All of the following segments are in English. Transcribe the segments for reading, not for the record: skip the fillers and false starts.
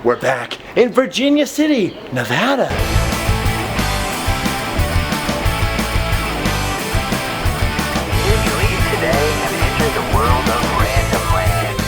We're back in Virginia City, Nevada. Leave today and enter the world of Random Land.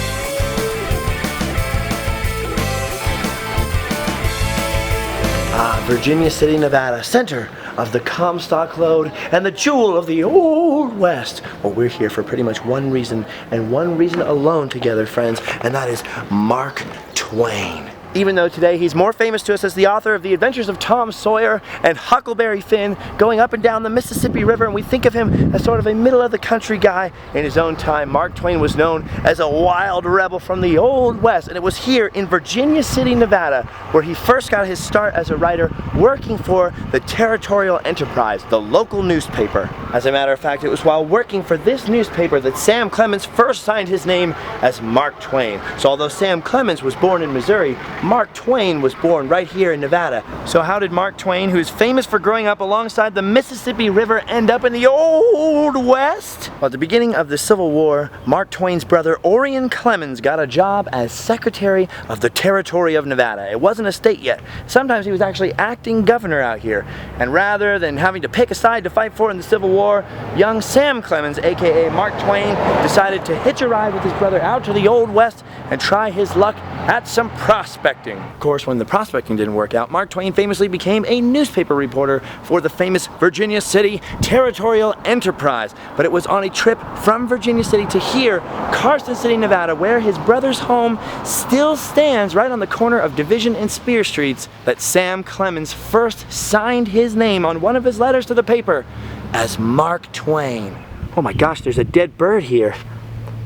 Virginia City, Nevada, center of the Comstock Lode and the jewel of the Old West. Well, we're here for pretty much one reason, and one reason alone together, friends, and that is Mark Twain. Even though today he's more famous to us as the author of The Adventures of Tom Sawyer and Huckleberry Finn, going up and down the Mississippi River, and we think of him as sort of a middle-of-the-country guy. In his own time, Mark Twain was known as a wild rebel from the Old West, and it was here in Virginia City, Nevada, where he first got his start as a writer working for the Territorial Enterprise, the local newspaper. As a matter of fact, it was while working for this newspaper that Sam Clemens first signed his name as Mark Twain. So although Sam Clemens was born in Missouri, Mark Twain was born right here in Nevada. So how did Mark Twain, who is famous for growing up alongside the Mississippi River, end up in the Old West? Well, at the beginning of the Civil War, Mark Twain's brother Orion Clemens got a job as Secretary of the Territory of Nevada. It wasn't a state yet. Sometimes he was actually acting governor out here. And rather than having to pick a side to fight for in the Civil War, young Sam Clemens, aka Mark Twain, decided to hitch a ride with his brother out to the Old West and try his luck at some prospecting. Of course, when the prospecting didn't work out, Mark Twain famously became a newspaper reporter for the famous Virginia City Territorial Enterprise. But it was on a trip from Virginia City to here, Carson City, Nevada, where his brother's home still stands right on the corner of Division and Spear Streets, that Sam Clemens first signed his name on one of his letters to the paper as Mark Twain. Oh my gosh, there's a dead bird here.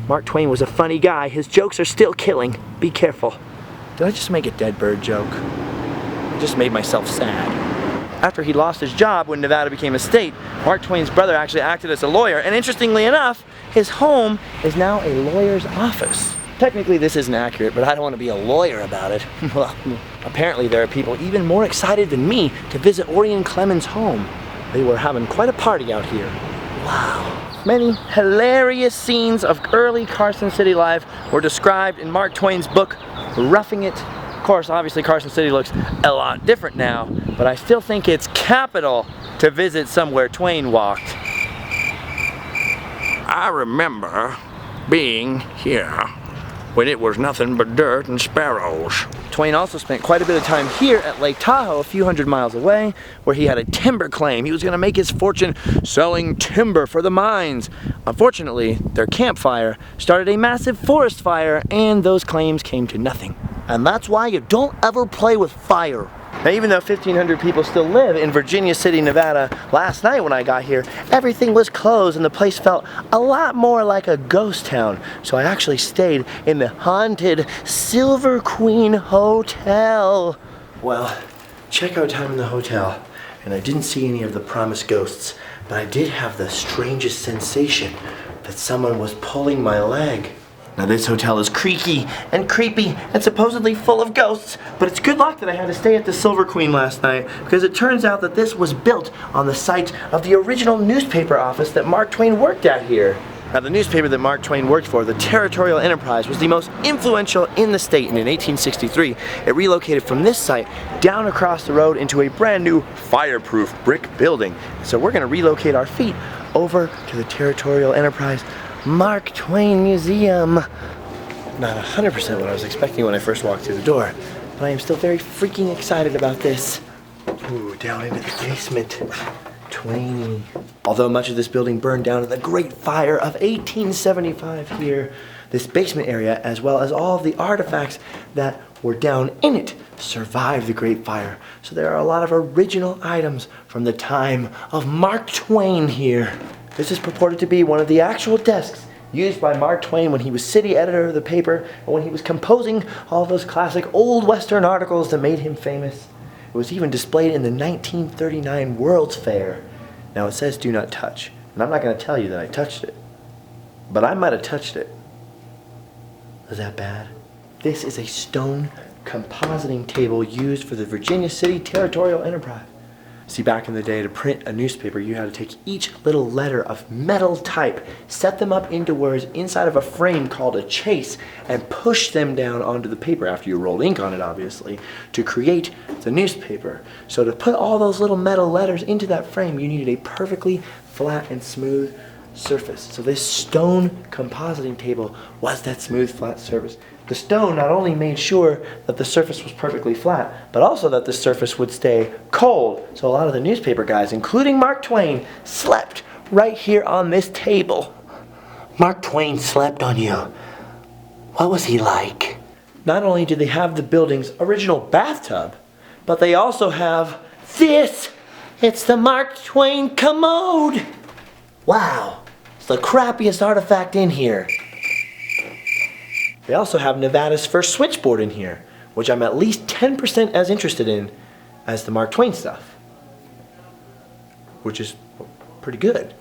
Mark Twain was a funny guy. His jokes are still killing. Be careful. Did I just make a dead bird joke? I just made myself sad. After he lost his job when Nevada became a state, Mark Twain's brother actually acted as a lawyer, and interestingly enough, his home is now a lawyer's office. Technically this isn't accurate, but I don't want to be a lawyer about it. Well, apparently there are people even more excited than me to visit Orion Clemens' home. They were having quite a party out here. Wow. Many hilarious scenes of early Carson City life were described in Mark Twain's book, Roughing It. Of course, obviously Carson City looks a lot different now, but I still think it's capital to visit somewhere Twain walked. I remember being here when it was nothing but dirt and sparrows. Twain also spent quite a bit of time here at Lake Tahoe, a few hundred miles away, where he had a timber claim. He was going to make his fortune selling timber for the mines. Unfortunately, their campfire started a massive forest fire, and those claims came to nothing. And that's why you don't ever play with fire. Now, even though 1,500 people still live in Virginia City, Nevada, last night when I got here, everything was closed and the place felt a lot more like a ghost town. So I actually stayed in the haunted Silver Queen Hotel. Well, checkout time in the hotel, and I didn't see any of the promised ghosts, but I did have the strangest sensation that someone was pulling my leg. Now this hotel is creaky and creepy and supposedly full of ghosts, but it's good luck that I had to stay at the Silver Queen last night, because it turns out that this was built on the site of the original newspaper office that Mark Twain worked at here. Now the newspaper that Mark Twain worked for, the Territorial Enterprise, was the most influential in the state, and in 1863 it relocated from this site down across the road into a brand new fireproof brick building. So we're going to relocate our feet over to the Territorial Enterprise Mark Twain Museum. Not 100% what I was expecting when I first walked through the door, but I am still very freaking excited about this. Ooh, down into the basement. Twainy. Although much of this building burned down in the Great Fire of 1875 here, this basement area, as well as all of the artifacts that were down in it, survived the Great Fire. So there are a lot of original items from the time of Mark Twain here. This is purported to be one of the actual desks used by Mark Twain when he was city editor of the paper and when he was composing all those classic old Western articles that made him famous. It was even displayed in the 1939 World's Fair. Now it says do not touch, and I'm not going to tell you that I touched it, but I might have touched it. Is that bad? This is a stone compositing table used for the Virginia City Territorial Enterprise. See, back in the day, to print a newspaper, you had to take each little letter of metal type, set them up into words inside of a frame called a chase, and push them down onto the paper after you rolled ink on it, obviously, to create the newspaper. So to put all those little metal letters into that frame, you needed a perfectly flat and smooth surface. So this stone compositing table was that smooth, flat surface. The stone not only made sure that the surface was perfectly flat, but also that the surface would stay cold. So a lot of the newspaper guys, including Mark Twain, slept right here on this table. Mark Twain slept on you. What was he like? Not only do they have the building's original bathtub, but they also have this. It's the Mark Twain commode. Wow, it's the crappiest artifact in here. They also have Nevada's first switchboard in here, which I'm at least 10% as interested in as the Mark Twain stuff, which is pretty good.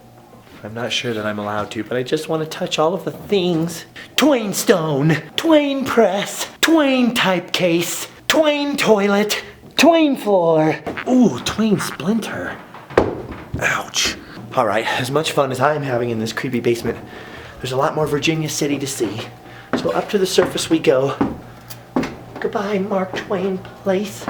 I'm not sure that I'm allowed to, but I just want to touch all of the things. Twain stone, Twain press, Twain typecase, Twain toilet, Twain floor. Ooh, Twain splinter. Ouch. All right, as much fun as I'm having in this creepy basement, there's a lot more Virginia City to see. So up to the surface we go. Goodbye, Mark Twain place.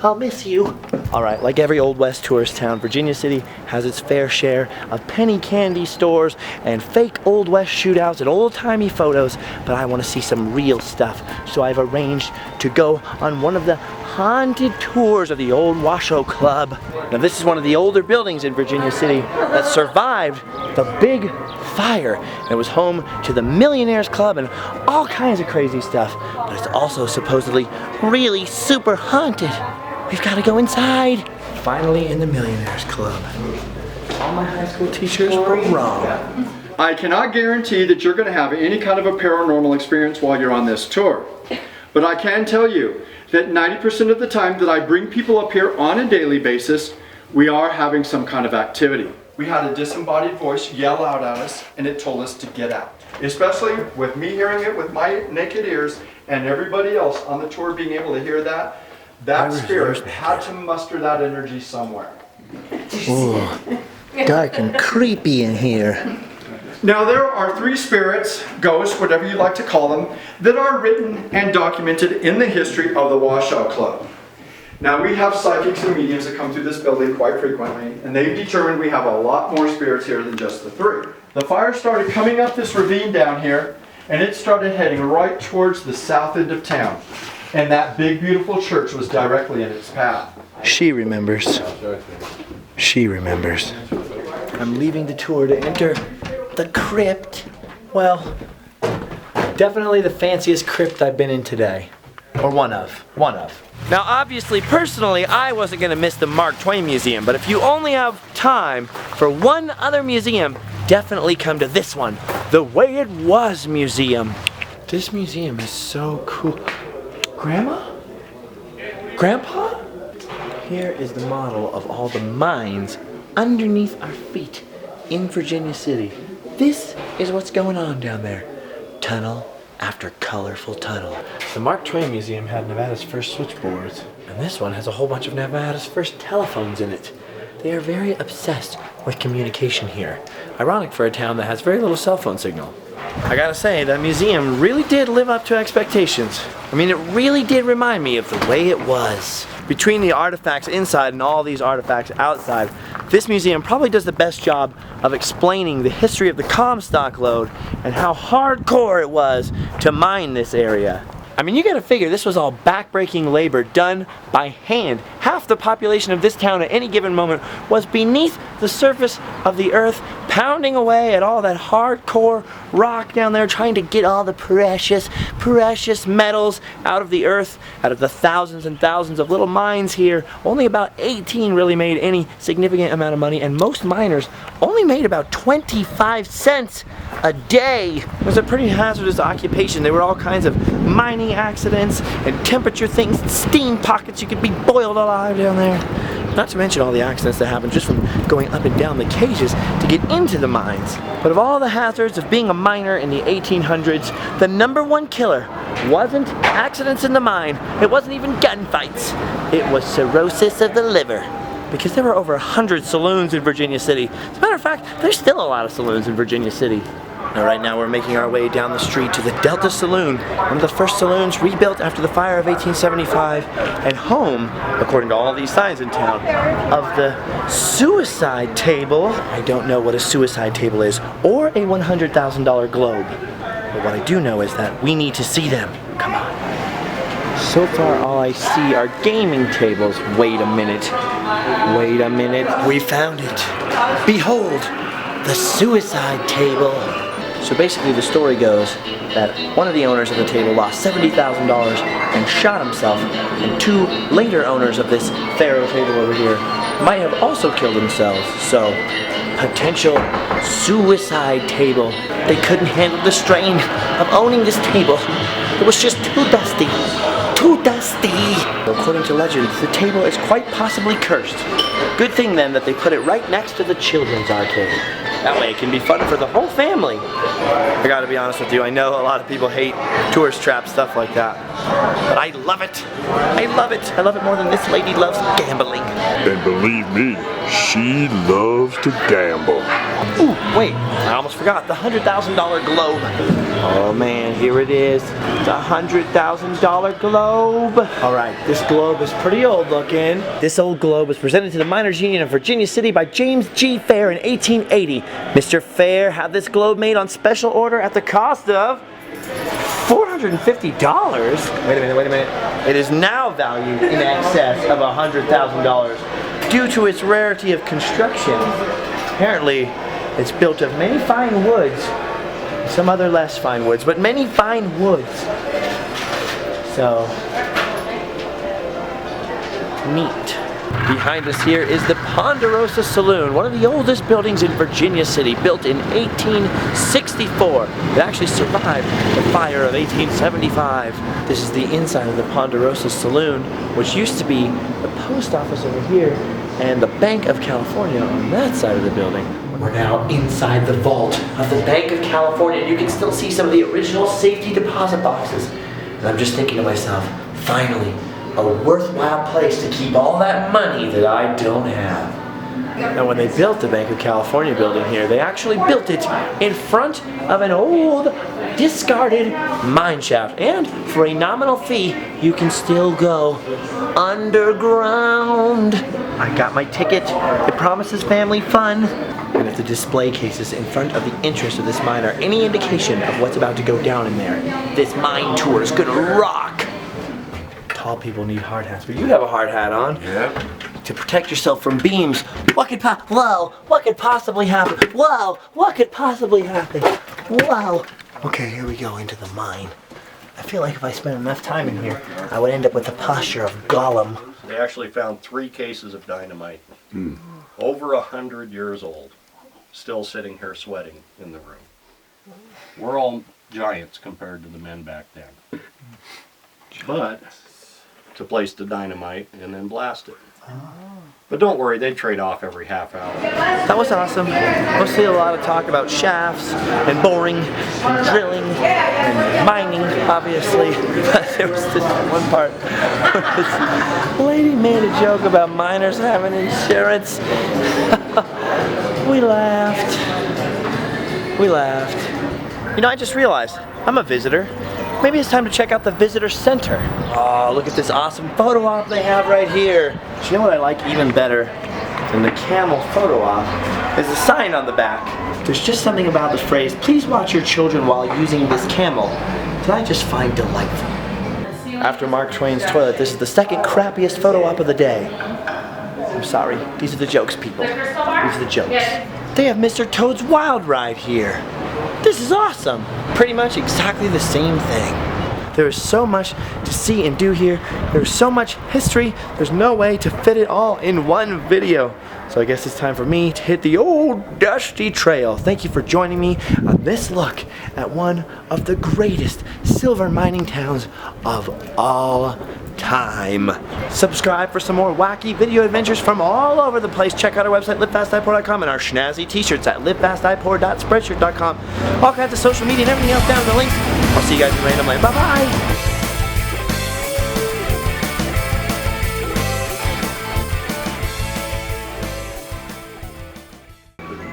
I'll miss you. All right, like every Old West tourist town, Virginia City has its fair share of penny candy stores and fake Old West shootouts and old-timey photos, but I want to see some real stuff. So I've arranged to go on one of the haunted tours of the old Washoe Club. Now this is one of the older buildings in Virginia City that survived the big fire. And it was home to the Millionaires Club and all kinds of crazy stuff. But it's also supposedly really super haunted. We've got to go inside. Finally in the Millionaires Club. All my high school teachers were wrong. I cannot guarantee that you're going to have any kind of a paranormal experience while you're on this tour. But I can tell you that 90% of the time that I bring people up here on a daily basis, we are having some kind of activity. We had a disembodied voice yell out at us, and it told us to get out. Especially with me hearing it with my naked ears and everybody else on the tour being able to hear that, that spirit had to muster that energy somewhere. Ooh, dark and creepy in here. Now there are 3 spirits, ghosts, whatever you like to call them, that are written and documented in the history of the Washoe Club. Now we have psychics and mediums that come through this building quite frequently, and they've determined we have a lot more spirits here than just the 3. The fire started coming up this ravine down here, and it started heading right towards the south end of town. And that big beautiful church was directly in its path. She remembers. She remembers. I'm leaving the tour to enter the crypt. Well, definitely the fanciest crypt I've been in today. Or one of. Now obviously, personally, I wasn't gonna miss the Mark Twain Museum, but if you only have time for one other museum, definitely come to this one, the Way It Was Museum. This museum is so cool. Grandma? Grandpa? Here is the model of all the mines underneath our feet in Virginia City. This is what's going on down there. Tunnel after colorful tunnel. The Mark Twain Museum had Nevada's first switchboards, and this one has a whole bunch of Nevada's first telephones in it. They are very obsessed with communication here. Ironic for a town that has very little cell phone signal. I gotta say, that museum really did live up to expectations. I mean, it really did remind me of the way it was. Between the artifacts inside and all these artifacts outside, this museum probably does the best job of explaining the history of the Comstock lode and how hardcore it was to mine this area. I mean, you gotta figure this was all backbreaking labor done by hand. Half the population of this town at any given moment was beneath the surface of the earth, pounding away at all that hardcore rock down there, trying to get all the precious metals out of the earth, out of the thousands and thousands of little mines here. Only about 18 really made any significant amount of money, and most miners only made about 25 cents a day. It was a pretty hazardous occupation. There were all kinds of mining accidents and temperature things, steam pockets. You could be boiled alive down there. Not to mention all the accidents that happen just from going up and down the cages to get into the mines. But of all the hazards of being a miner in the 1800s, the #1 killer wasn't accidents in the mine. It wasn't even gunfights. It was cirrhosis of the liver. Because there were over 100 saloons in Virginia City. As a matter of fact, there's still a lot of saloons in Virginia City. Now right now we're making our way down the street to the Delta Saloon, one of the first saloons rebuilt after the fire of 1875, and home, according to all these signs in town, of the suicide table. I don't know what a suicide table is, or a $100,000 globe. But what I do know is that we need to see them. Come on. So far all I see are gaming tables. Wait a minute. Wait a minute. We found it. Behold, the suicide table. So basically the story goes that one of the owners of the table lost $70,000 and shot himself, and 2 later owners of this Pharaoh table over here might have also killed themselves. So, potential suicide table. They couldn't handle the strain of owning this table. It was just too dusty. Too dusty. According to legend, the table is quite possibly cursed. Good thing then that they put it right next to the children's arcade. That way it can be fun for the whole family. I gotta be honest with you, I know a lot of people hate tourist trap stuff like that. But I love it. I love it. I love it more than this lady loves gambling. And believe me, she loves to gamble. Ooh, wait, I almost forgot the $100,000 globe. Oh man, here it is. The $100,000 globe. All right, this globe is pretty old looking. This old globe was presented to the Miners Union of Virginia City by James G. Fair in 1880. Mr. Fair had this globe made on special order at the cost of $450. Wait a minute. It is now valued in excess of $100,000 due to its rarity of construction. Apparently, it's built of many fine woods, some other less fine woods, but many fine woods. So, neat. Behind us here is the Ponderosa Saloon, one of the oldest buildings in Virginia City, built in 1864. It actually survived the fire of 1875. This is the inside of the Ponderosa Saloon, which used to be the post office over here and the Bank of California on that side of the building. We're now inside the vault of the Bank of California, and you can still see some of the original safety deposit boxes. And I'm just thinking to myself, finally, a worthwhile place to keep all that money that I don't have. Now when they built the Bank of California building here, they actually built it in front of an old, discarded mine shaft. And for a nominal fee, you can still go underground. I got my ticket. It promises family fun. And if the display cases in front of the entrance of this mine are any indication of what's about to go down in there, this mine tour is gonna rock. Tall people need hard hats, but you have a hard hat on. Yeah. To protect yourself from beams. What could possibly happen? Whoa, what could possibly happen? Whoa. Okay, here we go into the mine. I feel like if I spent enough time in here, I would end up with the posture of Gollum. They actually found 3 cases of dynamite, over 100 years old, still sitting here sweating in the room. We're all giants compared to the men back then. But to place the dynamite and then blast it. But don't worry, they trade off every half hour. That was awesome. Mostly a lot of talk about shafts and boring and drilling and mining, obviously. But there was this one part where this lady made a joke about miners having insurance. We laughed. We laughed. You know, I just realized I'm a visitor. Maybe it's time to check out the visitor center. Oh, look at this awesome photo op they have right here. Do you know what I like even better than the camel photo op? Is the sign on the back. There's just something about the phrase, please watch your children while using this camel, that I just find delightful. After Mark Twain's toilet, this is the second crappiest photo op of the day. I'm sorry, these are the jokes, people. These are the jokes. They have Mr. Toad's Wild Ride here. This is awesome. Pretty much exactly the same thing. There is so much to see and do here. There's so much history. There's no way to fit it all in one video. So I guess it's time for me to hit the old dusty trail. Thank you for joining me on this look at one of the greatest silver mining towns of all time. Subscribe for some more wacky video adventures from all over the place. Check out our website, LiveFastDiePoor.com, and our snazzy t-shirts at LiveFastDiePoor.Spreadshirt.com. All kinds of social media and everything else down in the link. I'll see you guys in Random Land. Bye-bye!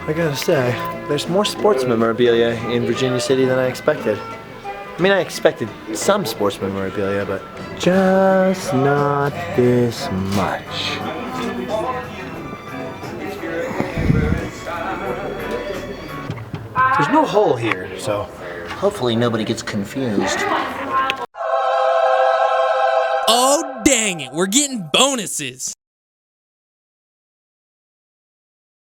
I gotta say, there's more sports memorabilia in Virginia City than I expected. I mean, I expected some sports memorabilia, but just not this much. There's no hole here, so hopefully nobody gets confused. Oh, dang it, we're getting bonuses.